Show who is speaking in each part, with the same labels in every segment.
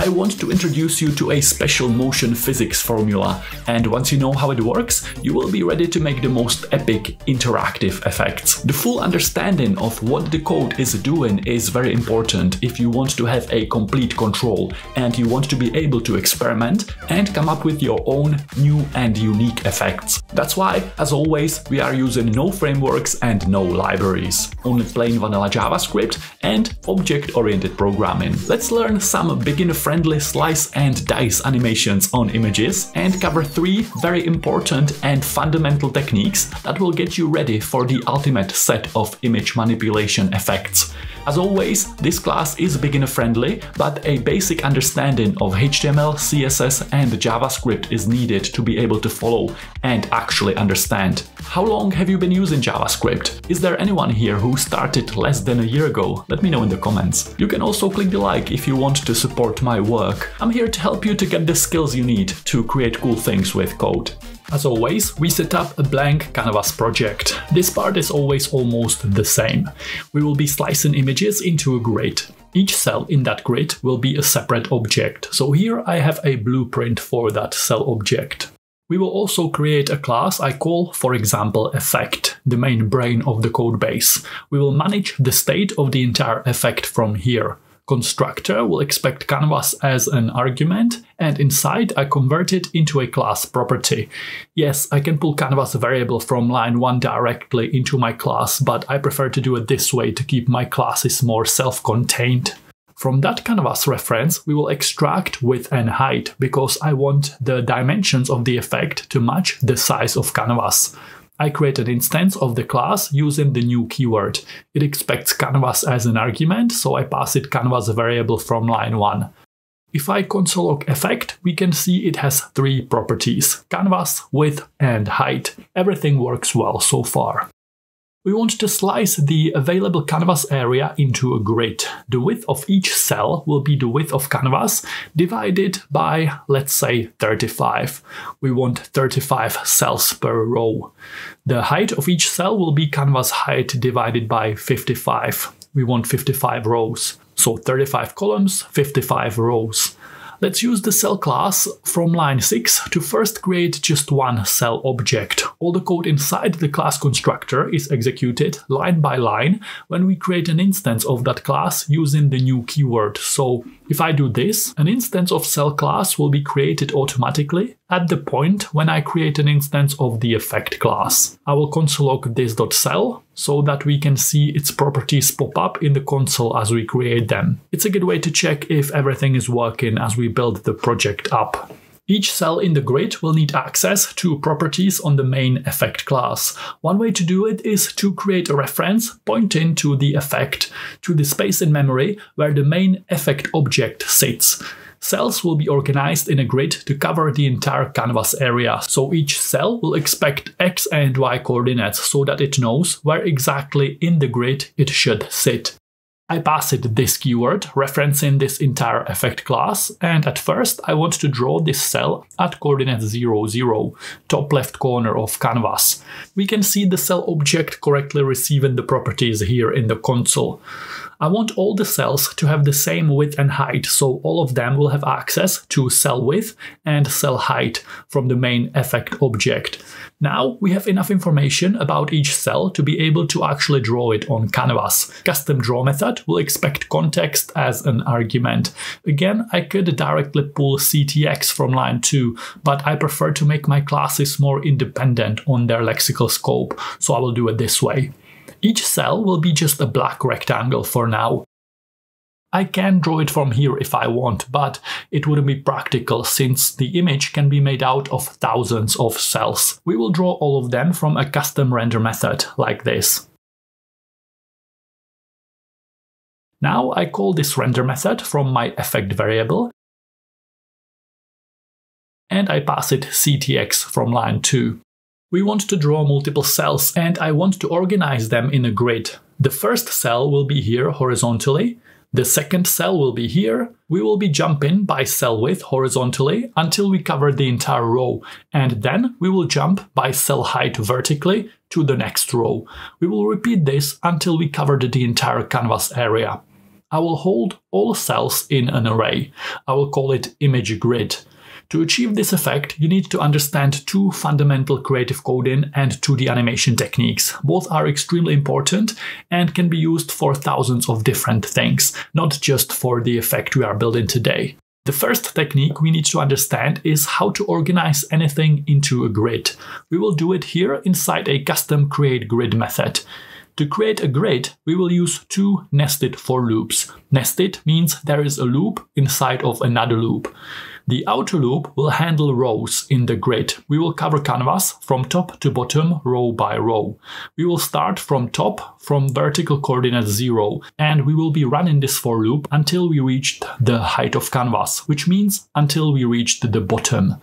Speaker 1: I want to introduce you to a special motion physics formula, and once you know how it works, you will be ready to make the most epic interactive effects. The full understanding of what the code is doing is very important if you want to have a complete control and you want to be able to experiment and come up with your own new and unique effects. That's why, as always, we are using no frameworks and no libraries, only plain vanilla JavaScript and object-oriented programming. Let's learn some beginner-friendly slice and dice animations on images and cover 3 very important and fundamental techniques that will get you ready for the ultimate set of image manipulation effects. As always, this class is beginner-friendly, but a basic understanding of HTML, CSS and JavaScript is needed to be able to follow and actually understand. How long have you been using JavaScript? Is there anyone here who started less than a year ago? Let me know in the comments. You can also click the like if you want to support my work. I'm here to help you to get the skills you need to create cool things with code. As always, we set up a blank canvas project. This part is always almost the same. We will be slicing images into a grid. Each cell in that grid will be a separate object. So here I have a blueprint for that cell object. We will also create a class I call, for example, effect, the main brain of the code base. We will manage the state of the entire effect from here. Constructor will expect canvas as an argument, and inside I convert it into a class property. Yes, I can pull canvas variable from line 1 directly into my class, but I prefer to do it this way to keep my classes more self-contained. From that canvas reference, we will extract width and height, because I want the dimensions of the effect to match the size of canvas. I create an instance of the class using the new keyword. It expects canvas as an argument, so I pass it canvas variable from line 1. If I console log effect, we can see it has 3 properties: canvas, width and height. Everything works well so far. We want to slice the available canvas area into a grid. The width of each cell will be the width of canvas divided by, let's say, 35. We want 35 cells per row. The height of each cell will be canvas height divided by 55. We want 55 rows. So 35 columns, 55 rows. Let's use the cell class from line 6 to first create just one cell object. All the code inside the class constructor is executed line by line when we create an instance of that class using the new keyword. So if I do this, an instance of cell class will be created automatically at the point when I create an instance of the effect class. I will console log this.cell so that we can see its properties pop up in the console as we create them. It's a good way to check if everything is working as we build the project up. Each cell in the grid will need access to properties on the main effect class. One way to do it is to create a reference pointing to the effect, to the space in memory where the main effect object sits. Cells will be organized in a grid to cover the entire canvas area, so each cell will expect X and Y coordinates so that it knows where exactly in the grid it should sit. I pass it this keyword, referencing this entire effect class, and at first I want to draw this cell at coordinate 0, 0, top left corner of canvas. We can see the cell object correctly receiving the properties here in the console. I want all the cells to have the same width and height, so all of them will have access to cell width and cell height from the main effect object. Now we have enough information about each cell to be able to actually draw it on canvas. Custom draw method will expect context as an argument. Again, I could directly pull CTX from line 2, but I prefer to make my classes more independent on their lexical scope, so I will do it this way. Each cell will be just a black rectangle for now. I can draw it from here if I want, but it wouldn't be practical since the image can be made out of thousands of cells. We will draw all of them from a custom render method like this. Now I call this render method from my effect variable, and I pass it CTX from line 2. We want to draw multiple cells and I want to organize them in a grid. The first cell will be here horizontally. The second cell will be here. We will be jumping by cell width horizontally until we cover the entire row, and then we will jump by cell height vertically to the next row. We will repeat this until we covered the entire canvas area. I will hold all cells in an array. I will call it image grid. To achieve this effect, you need to understand two fundamental creative coding and 2D animation techniques. Both are extremely important and can be used for thousands of different things, not just for the effect we are building today. The first technique we need to understand is how to organize anything into a grid. We will do it here inside a custom create grid method. To create a grid, we will use two nested for loops. Nested means there is a loop inside of another loop. The outer loop will handle rows in the grid. We will cover canvas from top to bottom, row by row. We will start from top, from vertical coordinate 0, and we will be running this for loop until we reached the height of canvas, which means until we reached the bottom.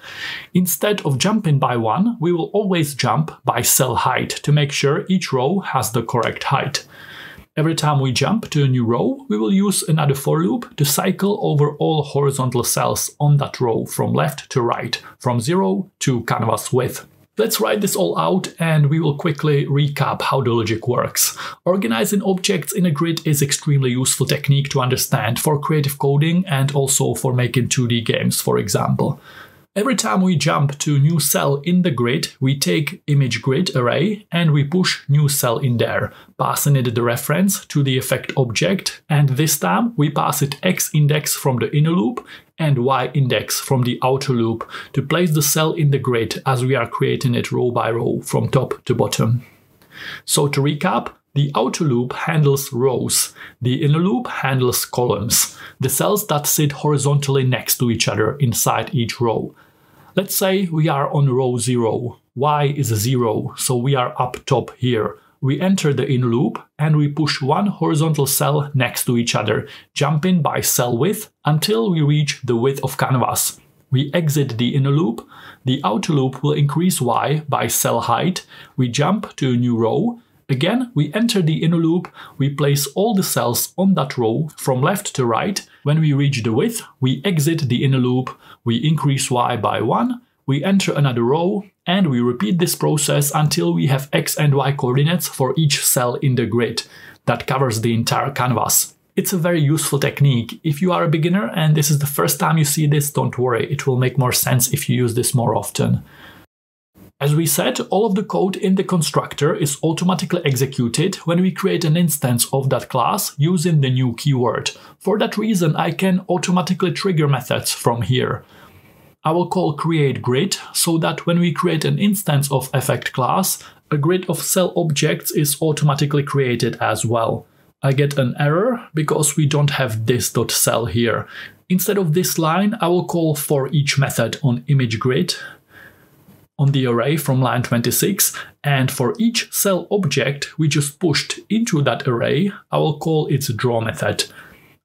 Speaker 1: Instead of jumping by one, we will always jump by cell height to make sure each row has the correct height. Every time we jump to a new row, we will use another for loop to cycle over all horizontal cells on that row from left to right, from 0 to canvas width. Let's write this all out and we will quickly recap how the logic works. Organizing objects in a grid is an extremely useful technique to understand for creative coding and also for making 2D games, for example. Every time we jump to a new cell in the grid, we take image grid array and we push new cell in there, passing it the reference to the effect object, and this time we pass it x index from the inner loop and y index from the outer loop to place the cell in the grid as we are creating it row by row from top to bottom. So to recap, the outer loop handles rows, the inner loop handles columns, the cells that sit horizontally next to each other inside each row. Let's say we are on row 0, y is 0, so we are up top here. We enter the inner loop and we push one horizontal cell next to each other, jumping by cell width until we reach the width of canvas. We exit the inner loop, the outer loop will increase y by cell height, we jump to a new row. Again, we enter the inner loop, we place all the cells on that row from left to right. When we reach the width, we exit the inner loop, we increase y by 1, we enter another row, and we repeat this process until we have x and y coordinates for each cell in the grid. That covers the entire canvas. It's a very useful technique. If you are a beginner and this is the first time you see this, don't worry, it will make more sense if you use this more often. As we said, all of the code in the constructor is automatically executed when we create an instance of that class using the new keyword. For that reason, I can automatically trigger methods from here. I will call create grid so that when we create an instance of effect class, a grid of cell objects is automatically created as well. I get an error because we don't have this.cell here. Instead of this line, I will call for each method on image grid on the array from line 26, and for each cell object we just pushed into that array, I will call its draw method.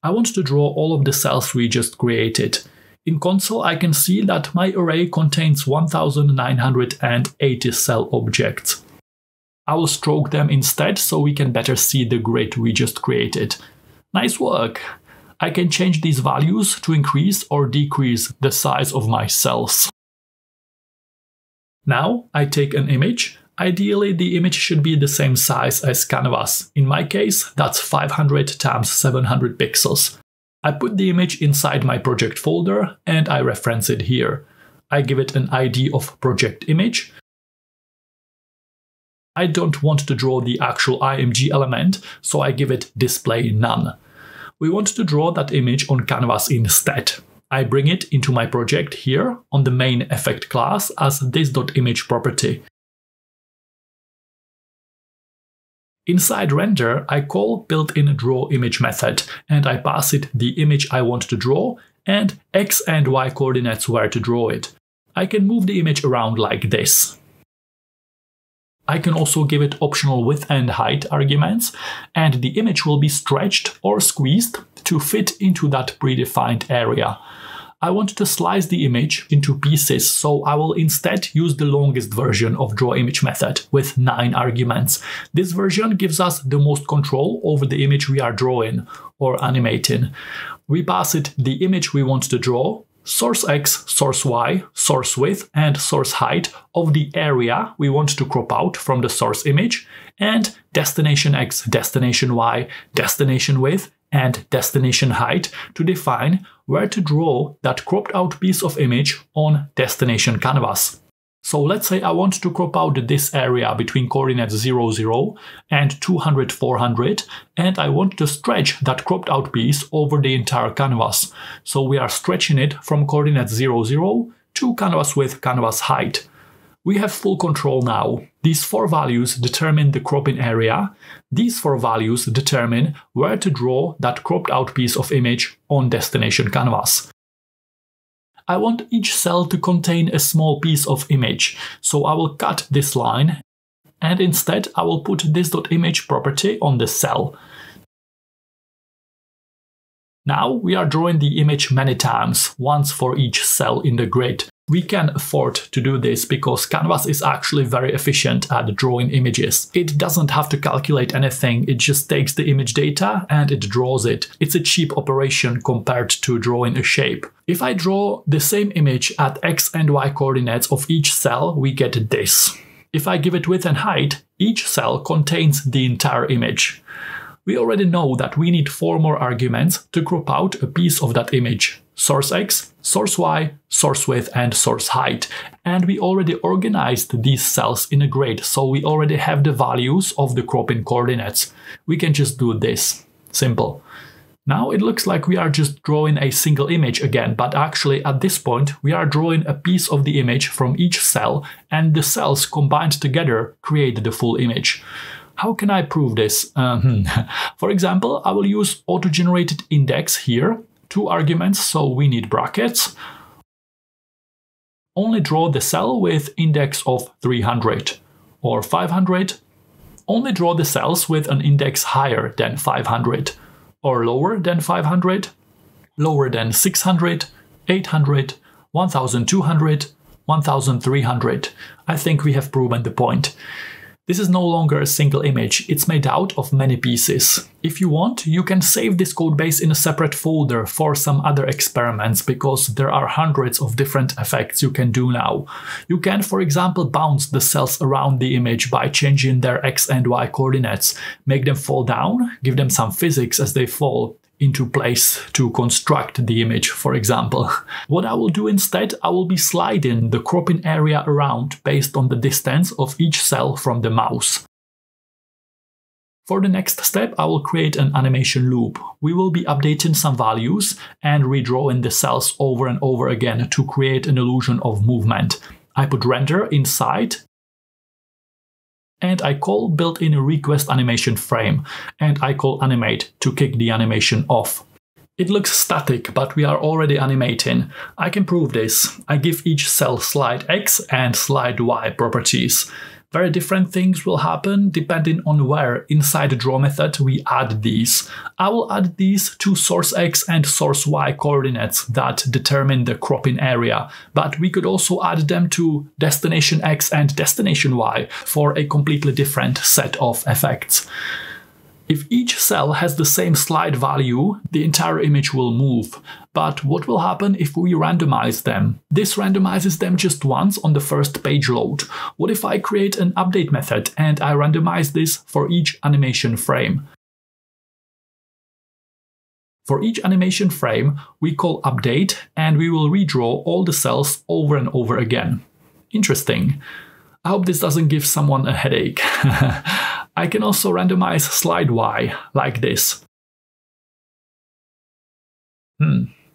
Speaker 1: I want to draw all of the cells we just created. In console, I can see that my array contains 1980 cell objects. I will stroke them instead so we can better see the grid we just created. Nice work! I can change these values to increase or decrease the size of my cells. Now I take an image. Ideally, the image should be the same size as canvas. In my case, that's 500 times 700 pixels. I put the image inside my project folder and I reference it here. I give it an ID of project image. I don't want to draw the actual IMG element, so I give it display none. We want to draw that image on canvas instead. I bring it into my project here on the main effect class as this.image property. Inside render, I call built-in draw image method and I pass it the image I want to draw and x and y coordinates where to draw it. I can move the image around like this. I can also give it optional width and height arguments, and the image will be stretched or squeezed to fit into that predefined area. I want to slice the image into pieces, so I will instead use the longest version of draw image method with 9 arguments. This version gives us the most control over the image we are drawing or animating. We pass it the image we want to draw, source x, source y, source width, and source height of the area we want to crop out from the source image, and destination x, destination y, destination width, and destination height to define where to draw that cropped out piece of image on destination canvas. So let's say I want to crop out this area between coordinates 0, 0 and 200, 400, and I want to stretch that cropped out piece over the entire canvas. So we are stretching it from coordinates 0, 0 to canvas width, canvas height. We have full control now. These 4 values determine the cropping area. These 4 values determine where to draw that cropped out piece of image on destination canvas. I want each cell to contain a small piece of image, so I will cut this line and instead I will put this.image property on the cell. Now we are drawing the image many times, once for each cell in the grid. We can afford to do this because Canvas is actually very efficient at drawing images. It doesn't have to calculate anything, it just takes the image data and it draws it. It's a cheap operation compared to drawing a shape. If I draw the same image at x and y coordinates of each cell, we get this. If I give it width and height, each cell contains the entire image. We already know that we need 4 more arguments to crop out a piece of that image. Source x, source y, source width and source height. And we already organized these cells in a grid, so we already have the values of the cropping coordinates. We can just do this. Simple. Now it looks like we are just drawing a single image again, but actually at this point we are drawing a piece of the image from each cell, and the cells combined together create the full image. How can I prove this? For example, I will use auto-generated index here. 2 arguments, so we need brackets. Only draw the cell with index of 300 or 500. Only draw the cells with an index higher than 500 or lower than 500, lower than 600, 800, 1200, 1300. I think we have proven the point. This is no longer a single image, it's made out of many pieces. If you want, you can save this codebase in a separate folder for some other experiments, because there are hundreds of different effects you can do now. You can, for example, bounce the cells around the image by changing their x and y coordinates, make them fall down, give them some physics as they fall into place to construct the image, for example. What I will do instead, I will be sliding the cropping area around based on the distance of each cell from the mouse. For the next step, I will create an animation loop. We will be updating some values and redrawing the cells over and over again to create an illusion of movement. I put render inside, and I call built-in request animation frame, and I call animate to kick the animation off. It looks static, but we are already animating. I can prove this. I give each cell slide X and slide Y properties. Very different things will happen depending on where inside the draw method we add these. I will add these to source X and source Y coordinates that determine the cropping area, but we could also add them to destination X and destination Y for a completely different set of effects. If each cell has the same slide value, the entire image will move. But what will happen if we randomize them? This randomizes them just once on the first page load. What if I create an update method and I randomize this for each animation frame? For each animation frame, we call update and we will redraw all the cells over and over again. Interesting. I hope this doesn't give someone a headache. I can also randomize slide Y like this.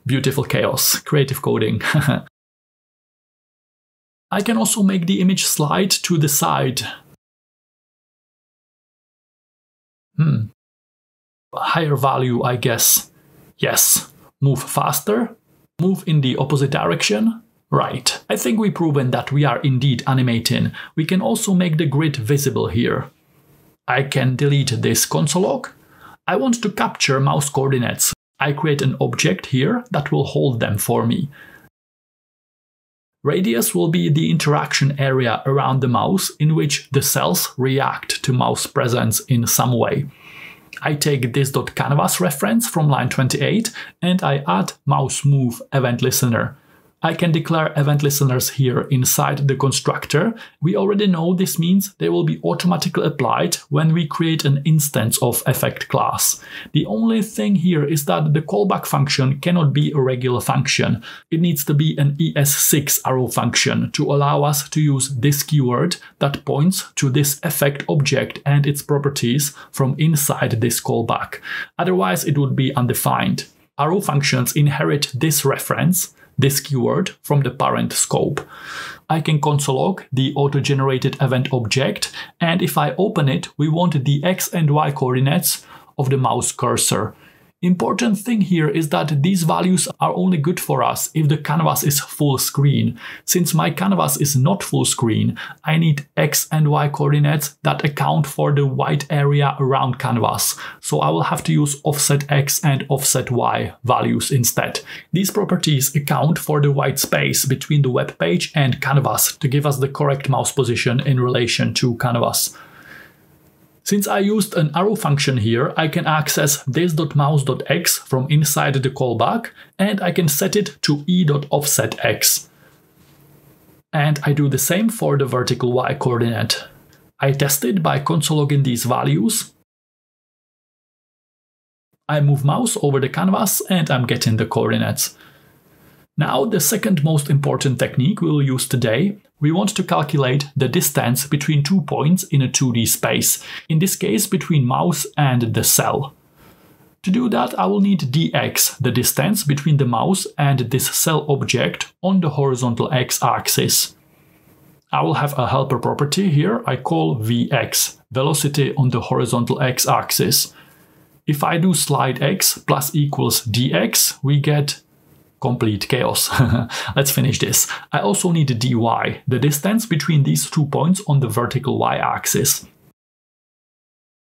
Speaker 1: Beautiful chaos, creative coding. I can also make the image slide to the side. Higher value, I guess. Yes. Move faster. Move in the opposite direction. Right. I think we've proven that we are indeed animating. We can also make the grid visible here. I can delete this console log. I want to capture mouse coordinates. I create an object here that will hold them for me. Radius will be the interaction area around the mouse in which the cells react to mouse presence in some way. I take this.canvas reference from line 28 and I add mouse move event listener. I can declare event listeners here inside the constructor. We already know this means they will be automatically applied when we create an instance of effect class. The only thing here is that the callback function cannot be a regular function. It needs to be an ES6 arrow function to allow us to use this keyword that points to this effect object and its properties from inside this callback. Otherwise, it would be undefined. Arrow functions inherit this reference, this keyword, from the parent scope. I can console log the auto-generated event object, and if I open it, we want the X and Y coordinates of the mouse cursor. Important thing here is that these values are only good for us if the canvas is full screen. Since my canvas is not full screen, I need X and Y coordinates that account for the white area around canvas. So I will have to use offset X and offset Y values instead. These properties account for the white space between the web page and canvas to give us the correct mouse position in relation to canvas. Since I used an arrow function here, I can access this.mouse.x from inside the callback, and I can set it to e.offsetx. And I do the same for the vertical y coordinate. I test it by console logging these values. I move mouse over the canvas and I'm getting the coordinates. Now, the second most important technique we will use today. We want to calculate the distance between 2 points in a 2D space, in this case between mouse and the cell. To do that, I will need dx, the distance between the mouse and this cell object on the horizontal x-axis. I will have a helper property here I call vx, velocity on the horizontal x-axis. If I do slide x plus equals dx, we get complete chaos. Let's finish this. I also need dy, the distance between these 2 points on the vertical y-axis.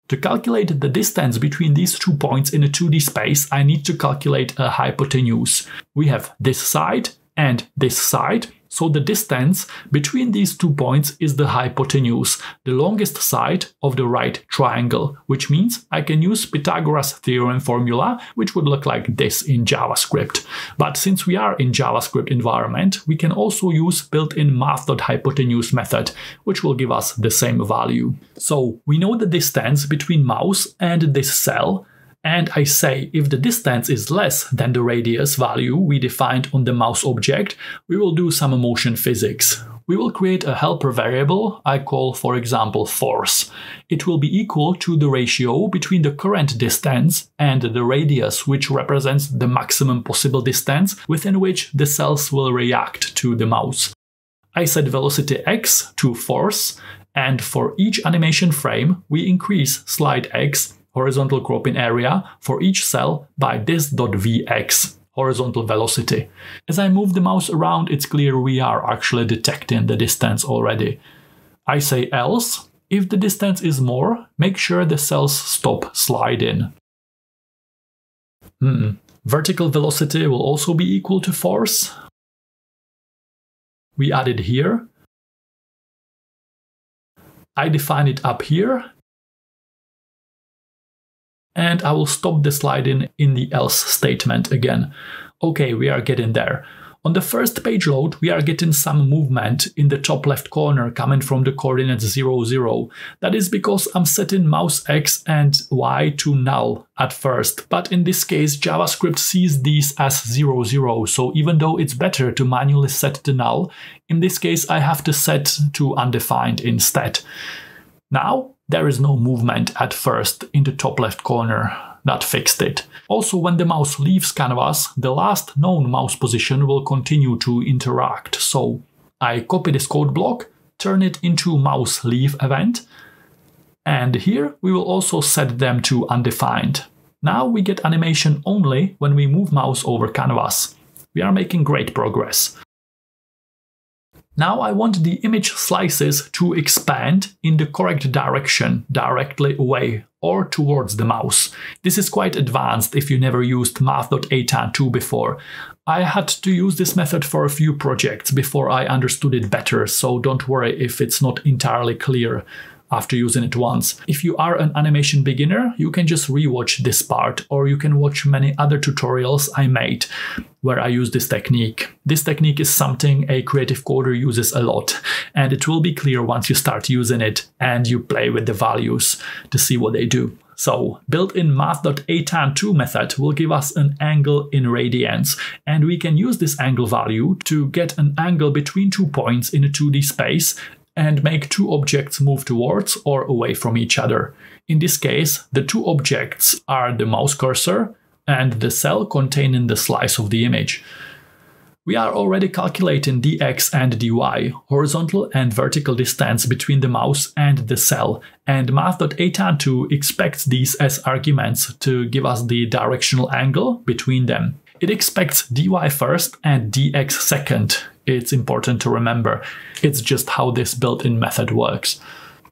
Speaker 1: To calculate the distance between these 2 points in a 2D space, I need to calculate a hypotenuse. We have this side and this side, so the distance between these 2 points is the hypotenuse, the longest side of the right triangle, which means I can use Pythagoras theorem formula, which would look like this in JavaScript. But since we are in JavaScript environment, we can also use built-in math.hypotenuse method, which will give us the same value. So we know the distance between mouse and this cell, and I say if the distance is less than the radius value we defined on the mouse object, we will do some motion physics. We will create a helper variable I call, for example, force. It will be equal to the ratio between the current distance and the radius, which represents the maximum possible distance within which the cells will react to the mouse. I set velocity x to force, and for each animation frame, we increase slide x, horizontal cropping area, for each cell by this.vx, horizontal velocity. As I move the mouse around, it's clear we are actually detecting the distance already. I say else, if the distance is more, make sure the cells stop sliding. Vertical velocity will also be equal to force. We add it here. I define it up here. And I will stop the sliding in the else statement again. Okay, we are getting there. On the first page load, we are getting some movement in the top left corner coming from the coordinates 0, 0. That is because I'm setting mouse X and Y to null at first. But in this case, JavaScript sees these as 0, 0. So even though it's better to manually set the null, in this case, I have to set to undefined instead. Now, there is no movement at first in the top left corner. That fixed it. Also, when the mouse leaves canvas, the last known mouse position will continue to interact. So I copy this code block, turn it into mouse leave event, and here we will also set them to undefined. Now we get animation only when we move mouse over canvas. We are making great progress. Now I want the image slices to expand in the correct direction, directly away or towards the mouse. This is quite advanced if you never used math.atan2 before. I had to use this method for a few projects before I understood it better, so don't worry if it's not entirely clear. after using it once. If you are an animation beginner, you can just rewatch this part, or you can watch many other tutorials I made where I use this technique. This technique is something a creative coder uses a lot, and it will be clear once you start using it and you play with the values to see what they do. So built-in math.atan2 method will give us an angle in radians, and we can use this angle value to get an angle between 2 points in a 2D space and make two objects move towards or away from each other. In this case, the two objects are the mouse cursor and the cell containing the slice of the image. We are already calculating dx and dy, horizontal and vertical distance between the mouse and the cell, and math.atan2 expects these as arguments to give us the directional angle between them. It expects dy first and dx second. It's important to remember. It's just how this built-in method works.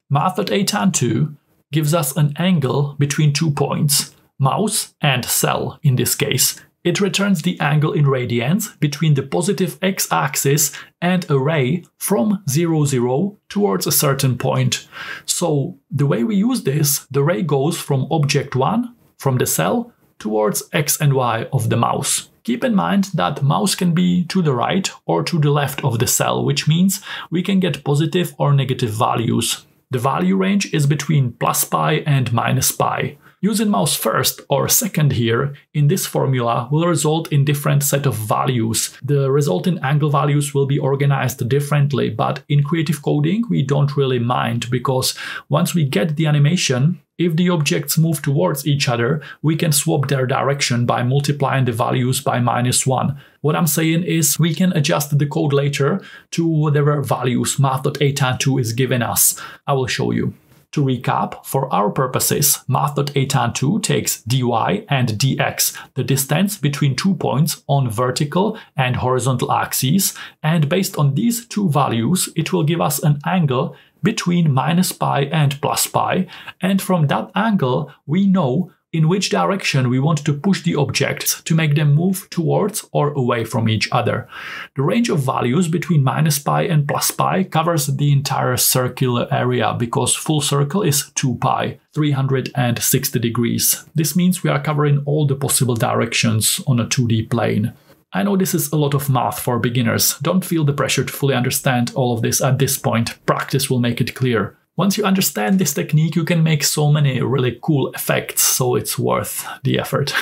Speaker 1: Math.atan2 gives us an angle between 2 points, mouse and cell in this case. It returns the angle in radians between the positive x-axis and a ray from 0, 0 towards a certain point. So the way we use this, the ray goes from object 1, from the cell, towards x and y of the mouse. Keep in mind that mouse can be to the right or to the left of the cell, which means we can get positive or negative values. The value range is between plus pi and minus pi. Using mouse first or second here in this formula will result in different set of values. The resulting angle values will be organized differently, but in creative coding we don't really mind, because once we get the animation, if the objects move towards each other, we can swap their direction by multiplying the values by -1. What I'm saying is we can adjust the code later to whatever values math.atan2 is giving us. I will show you. To recap, for our purposes, math.atan2 takes dy and dx, the distance between 2 points on vertical and horizontal axes, and based on these two values, it will give us an angle between minus pi and plus pi, and from that angle, we know in which direction we want to push the objects to make them move towards or away from each other. The range of values between minus pi and plus pi covers the entire circular area, because full circle is 2 pi, 360 degrees. This means we are covering all the possible directions on a 2D plane. I know this is a lot of math for beginners. Don't feel the pressure to fully understand all of this at this point. Practice will make it clear. Once you understand this technique, you can make so many really cool effects, so it's worth the effort.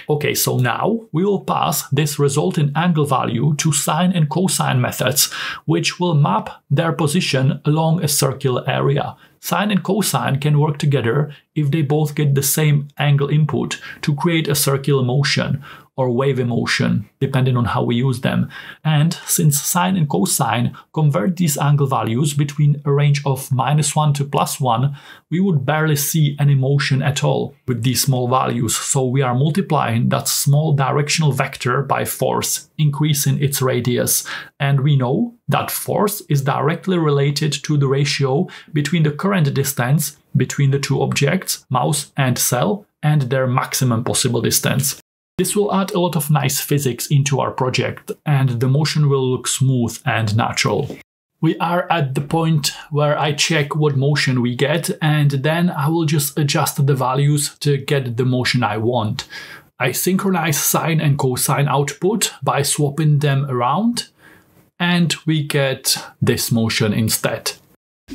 Speaker 1: Okay, so now we will pass this resulting angle value to sine and cosine methods, which will map their position along a circular area. Sine and cosine can work together if they both get the same angle input to create a circular motion or wave motion, depending on how we use them. And since sine and cosine convert these angle values between a range of -1 to +1, we would barely see any motion at all with these small values. So we are multiplying that small directional vector by force, increasing its radius. And we know that force is directly related to the ratio between the current distance between the two objects, mouse and cell, and their maximum possible distance. This will add a lot of nice physics into our project, and the motion will look smooth and natural. We are at the point where I check what motion we get, and then I will just adjust the values to get the motion I want. I synchronize sine and cosine output by swapping them around, and we get this motion instead.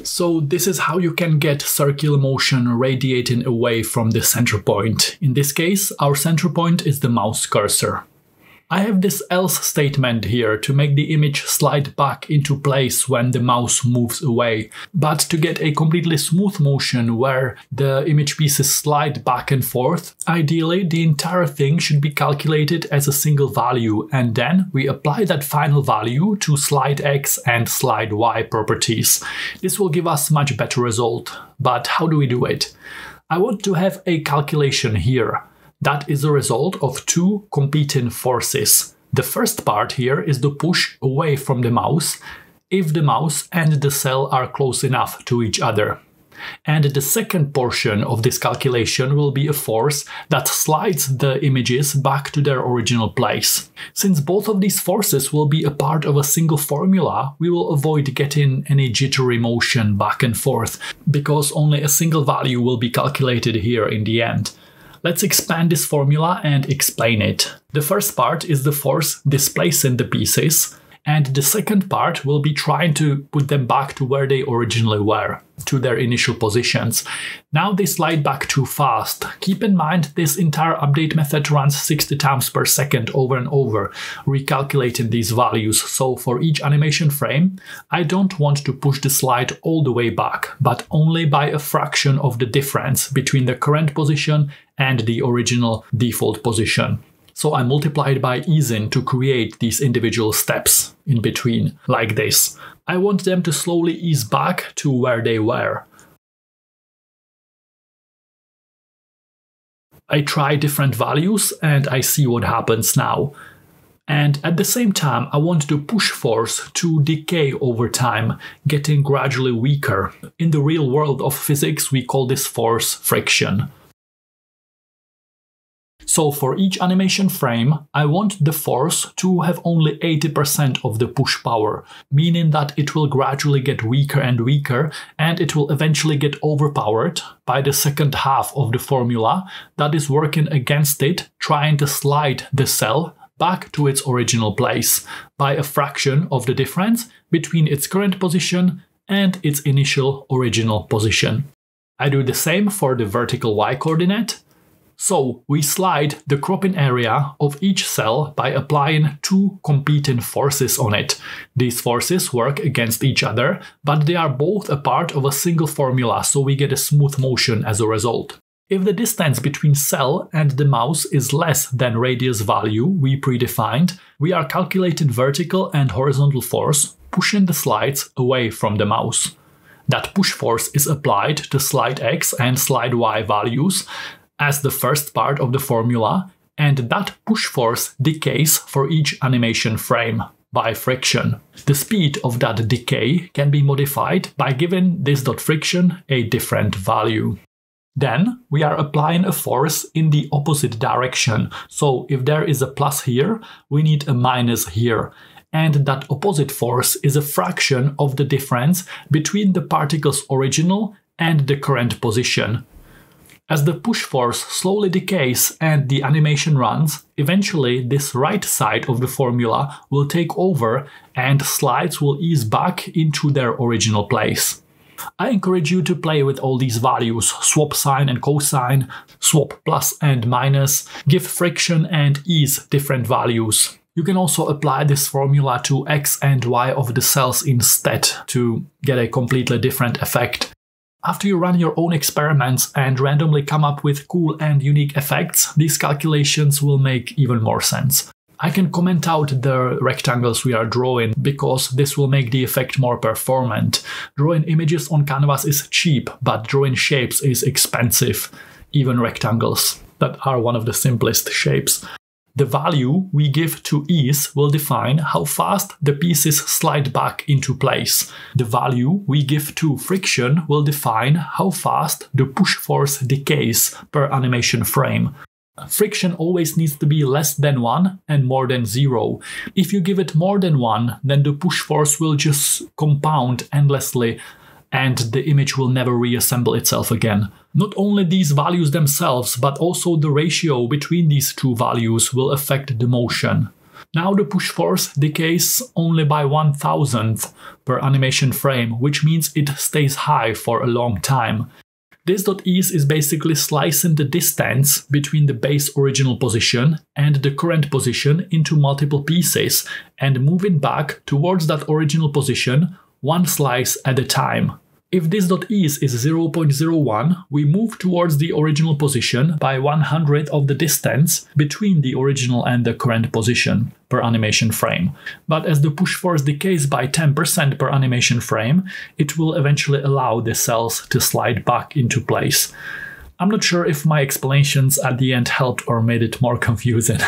Speaker 1: So this is how you can get circular motion radiating away from the center point. In this case, our center point is the mouse cursor. I have this else statement here to make the image slide back into place when the mouse moves away. But to get a completely smooth motion where the image pieces slide back and forth, ideally the entire thing should be calculated as a single value, and then we apply that final value to slide X and slide Y properties. This will give us much better result. But how do we do it? I want to have a calculation here. That is a result of two competing forces. The first part here is the push away from the mouse if the mouse and the cell are close enough to each other. And the second portion of this calculation will be a force that slides the images back to their original place. Since both of these forces will be a part of a single formula, we will avoid getting any jittery motion back and forth, because only a single value will be calculated here in the end. Let's expand this formula and explain it. The first part is the force displacing the pieces, and the second part will be trying to put them back to where they originally were, to their initial positions. Now they slide back too fast. Keep in mind this entire update method runs 60 times per second over and over, recalculating these values. So for each animation frame, I don't want to push the slide all the way back, but only by a fraction of the difference between the current position and the original default position. So I multiplied by easing to create these individual steps in between, like this. I want them to slowly ease back to where they were. I try different values and I see what happens now. And at the same time, I want the push force to decay over time, getting gradually weaker. In the real world of physics, we call this force friction. So for each animation frame, I want the force to have only 80% of the push power, meaning that it will gradually get weaker and weaker, and it will eventually get overpowered by the second half of the formula that is working against it, trying to slide the cell back to its original place by a fraction of the difference between its current position and its initial original position. I do the same for the vertical y coordinate. So we slide the cropping area of each cell by applying two competing forces on it. These forces work against each other, but they are both a part of a single formula, so we get a smooth motion as a result. If the distance between cell and the mouse is less than radius value we predefined, we are calculating vertical and horizontal force, pushing the slides away from the mouse. That push force is applied to slide x and slide y values as the first part of the formula, and that push force decays for each animation frame by friction. The speed of that decay can be modified by giving this dot friction a different value. Then we are applying a force in the opposite direction. So if there is a plus here, we need a minus here. And that opposite force is a fraction of the difference between the particle's original and the current position. As the push force slowly decays and the animation runs, eventually this right side of the formula will take over and slides will ease back into their original place. I encourage you to play with all these values, swap sine and cosine, swap plus and minus, give friction and ease different values. You can also apply this formula to x and y of the cells instead to get a completely different effect. After you run your own experiments and randomly come up with cool and unique effects, these calculations will make even more sense. I can comment out the rectangles we are drawing because this will make the effect more performant. Drawing images on canvas is cheap, but drawing shapes is expensive, even rectangles that are one of the simplest shapes. The value we give to ease will define how fast the pieces slide back into place. The value we give to friction will define how fast the push force decays per animation frame. Friction always needs to be less than 1 and more than 0. If you give it more than 1, then the push force will just compound endlessly and the image will never reassemble itself again. Not only these values themselves, but also the ratio between these two values will affect the motion. Now the push force decays only by 1/1000th per animation frame, which means it stays high for a long time. This .ease is basically slicing the distance between the base original position and the current position into multiple pieces and moving back towards that original position one slice at a time. If this .ease is 0.01, we move towards the original position by 100th of the distance between the original and the current position per animation frame. But as the push force decays by 10% per animation frame, it will eventually allow the cells to slide back into place. I'm not sure if my explanations at the end helped or made it more confusing.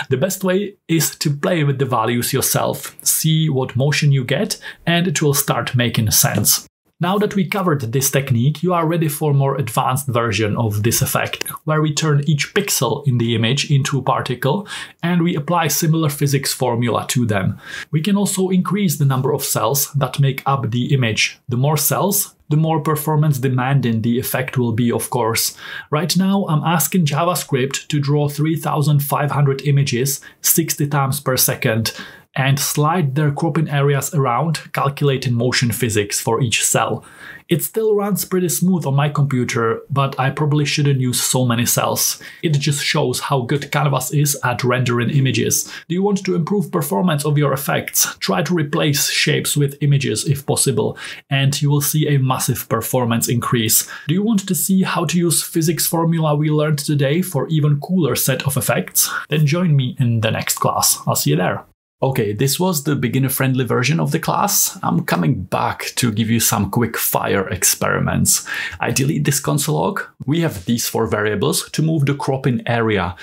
Speaker 1: The best way is to play with the values yourself, see what motion you get, and it will start making sense. Now that we covered this technique, you are ready for a more advanced version of this effect, where we turn each pixel in the image into a particle and we apply similar physics formula to them. We can also increase the number of cells that make up the image. The more cells, the more performance demanding the effect will be, of course. Right now, I'm asking JavaScript to draw 3,500 images 60 times per second and slide their cropping areas around, calculating motion physics for each cell. It still runs pretty smooth on my computer, but I probably shouldn't use so many cells. It just shows how good Canvas is at rendering images. Do you want to improve performance of your effects? Try to replace shapes with images if possible, and you will see a massive performance increase. Do you want to see how to use physics formula we learned today for even cooler set of effects? Then join me in the next class. I'll see you there. Okay, this was the beginner-friendly version of the class. I'm coming back to give you some quick fire experiments. I delete this console log. We have these 4 variables to move the cropping area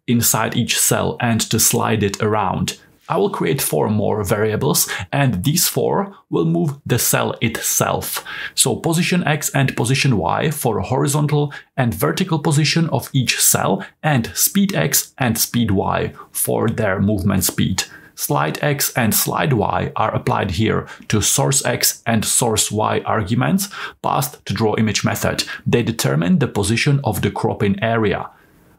Speaker 1: inside each cell and to slide it around. I will create 4 more variables, and these 4 will move the cell itself. So position X and position Y for horizontal and vertical position of each cell, and speed X and speed Y for their movement speed. Slide X and slide Y are applied here to source X and source Y arguments passed to drawImage method. They determine the position of the cropping area.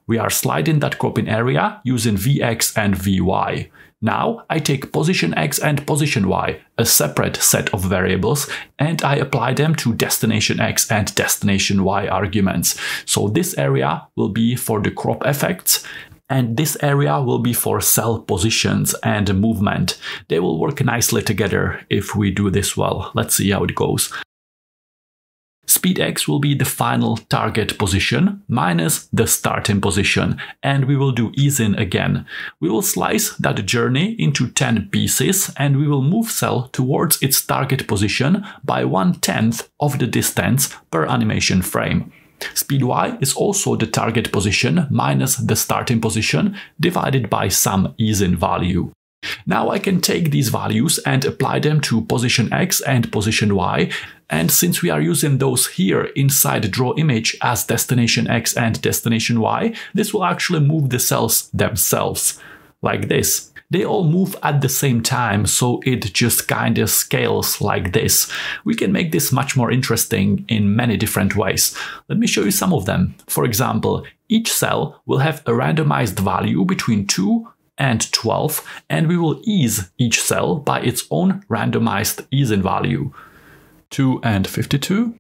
Speaker 1: We are sliding that cropping area using Vx and Vy. Now I take position X and position Y, a separate set of variables, and I apply them to destination X and destination Y arguments. So this area will be for the crop effects, and this area will be for cell positions and movement. They will work nicely together if we do this well. Let's see how it goes. Speed X will be the final target position minus the starting position, and we will do ease in again. We will slice that journey into 10 pieces, and we will move cell towards its target position by 1/10 of the distance per animation frame. Speed Y is also the target position minus the starting position divided by some ease-in value. Now I can take these values and apply them to position X and position Y, and since we are using those here inside drawImage as destination X and destination Y, this will actually move the cells themselves, like this. They all move at the same time, so it just kinda scales like this. We can make this much more interesting in many different ways. Let me show you some of them. For example, each cell will have a randomized value between 2 and 12, and we will ease each cell by its own randomized ease-in value. 2 and 52.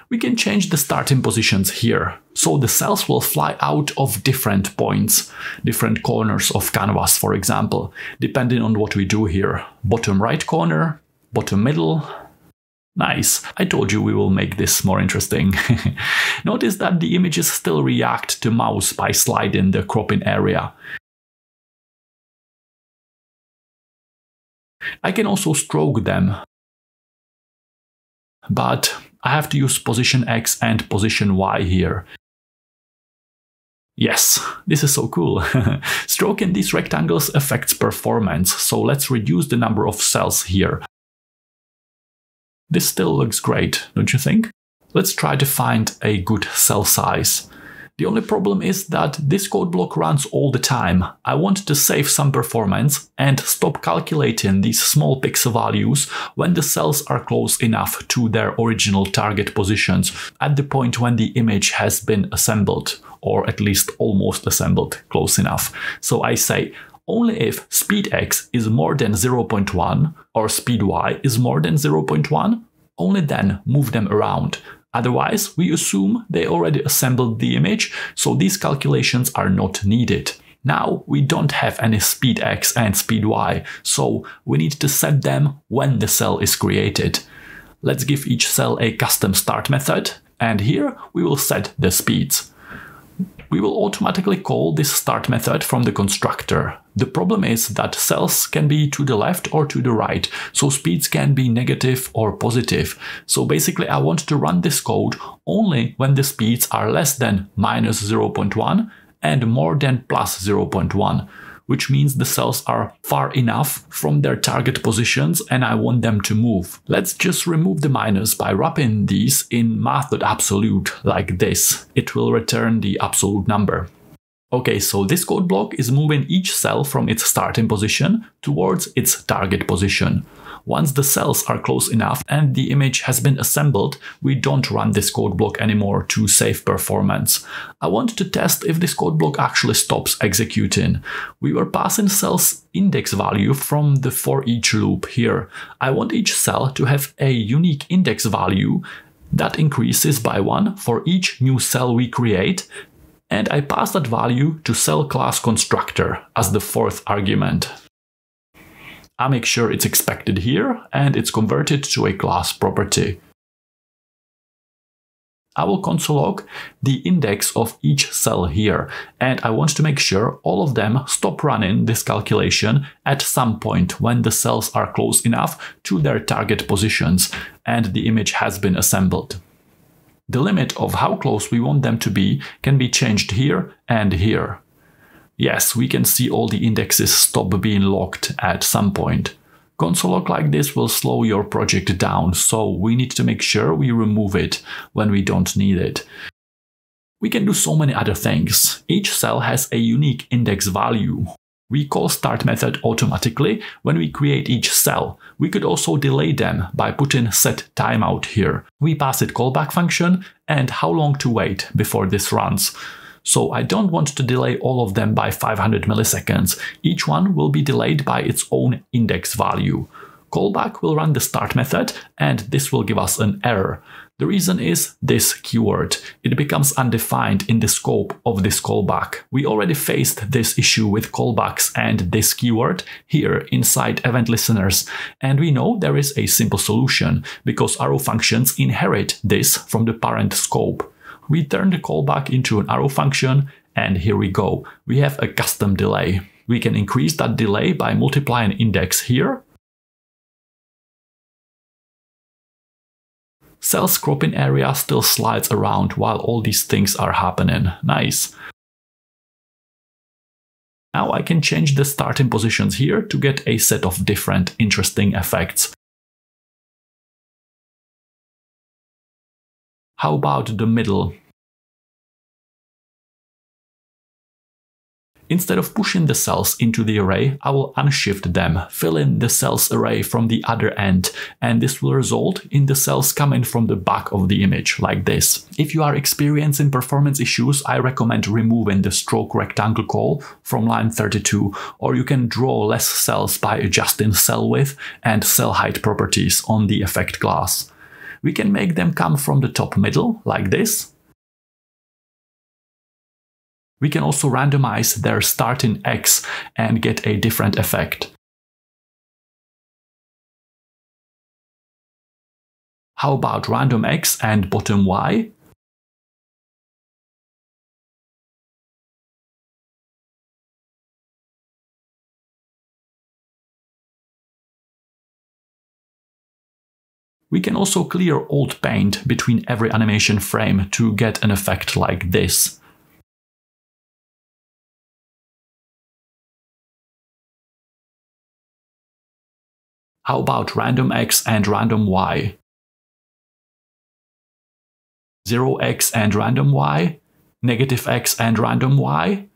Speaker 1: We can change the starting positions here, so the cells will fly out of different points, different corners of canvas, for example, depending on what we do here. Bottom right corner, bottom middle. Nice, I told you we will make this more interesting. Notice that the images still react to mouse by sliding the cropping area. I can also stroke them, but I have to use position X and position Y here. Yes, this is so cool. Stroking these rectangles affects performance, so let's reduce the number of cells here. This still looks great, don't you think? Let's try to find a good cell size. The only problem is that this code block runs all the time. I want to save some performance and stop calculating these small pixel values when the cells are close enough to their original target positions at the point when the image has been assembled, or at least almost assembled close enough. So I say, only if speed X is more than 0.1 or speed Y is more than 0.1, only then move them around. Otherwise, we assume they already assembled the image, so these calculations are not needed. Now we don't have any speed X and speed Y, so we need to set them when the cell is created. Let's give each cell a custom start method, and here we will set the speeds. We will automatically call this start method from the constructor. The problem is that cells can be to the left or to the right, so speeds can be negative or positive. So basically I want to run this code only when the speeds are less than -0.1 and more than +0.1. which means the cells are far enough from their target positions and I want them to move. Let's just remove the minus by wrapping these in math.absolute like this. It will return the absolute number. Okay, so this code block is moving each cell from its starting position towards its target position. Once the cells are close enough and the image has been assembled, we don't run this code block anymore to save performance. I want to test if this code block actually stops executing. We were passing cells index value from the for each loop here. I want each cell to have a unique index value that increases by 1 for each new cell we create, and I pass that value to cell class constructor as the fourth argument. I make sure it's expected here and it's converted to a class property. I will console log the index of each cell here, and I want to make sure all of them stop running this calculation at some point when the cells are close enough to their target positions and the image has been assembled. The limit of how close we want them to be can be changed here and here. Yes, we can see all the indexes stop being locked at some point. Console log like this will slow your project down, so we need to make sure we remove it when we don't need it. We can do so many other things. Each cell has a unique index value. We call start method automatically when we create each cell. We could also delay them by putting set timeout here. We pass it callback function and how long to wait before this runs. So I don't want to delay all of them by 500 milliseconds. Each one will be delayed by its own index value. Callback will run the start method and this will give us an error. The reason is this keyword. It becomes undefined in the scope of this callback. We already faced this issue with callbacks and this keyword here inside event listeners. And we know there is a simple solution because arrow functions inherit this from the parent scope. We turn the callback into an arrow function and here we go. We have a custom delay. We can increase that delay by multiplying index here. Cell's cropping area still slides around while all these things are happening. Nice. Now I can change the starting positions here to get a set of different interesting effects. How about the middle? Instead of pushing the cells into the array, I will unshift them, fill in the cells array from the other end, and this will result in the cells coming from the back of the image, like this. If you are experiencing performance issues, I recommend removing the stroke rectangle call from line 32, or you can draw less cells by adjusting cell width and cell height properties on the effect class. We can make them come from the top middle, like this. We can also randomize their starting X and get a different effect. How about random X and bottom Y? We can also clear old paint between every animation frame to get an effect like this. How about random X and random Y? 0x and random Y? Negative X and random Y?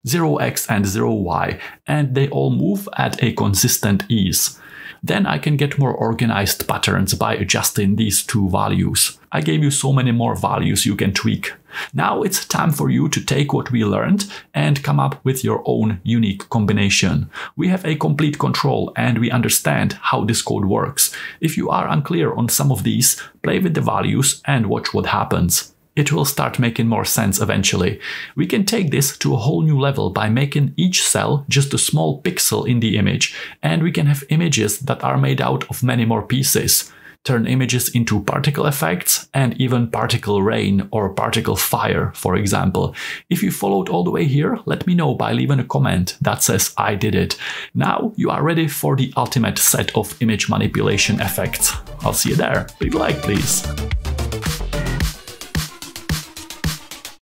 Speaker 1: 0x and 0y, and they all move at a consistent ease. Then I can get more organized patterns by adjusting these two values. I gave you so many more values you can tweak. Now it's time for you to take what we learned and come up with your own unique combination. We have a complete control and we understand how this code works. If you are unclear on some of these, play with the values and watch what happens. It will start making more sense eventually. We can take this to a whole new level by making each cell just a small pixel in the image, and we can have images that are made out of many more pieces. Turn images into particle effects and even particle rain or particle fire, for example. If you followed all the way here, let me know by leaving a comment that says I did it. Now you are ready for the ultimate set of image manipulation effects. I'll see you there. Big like, please.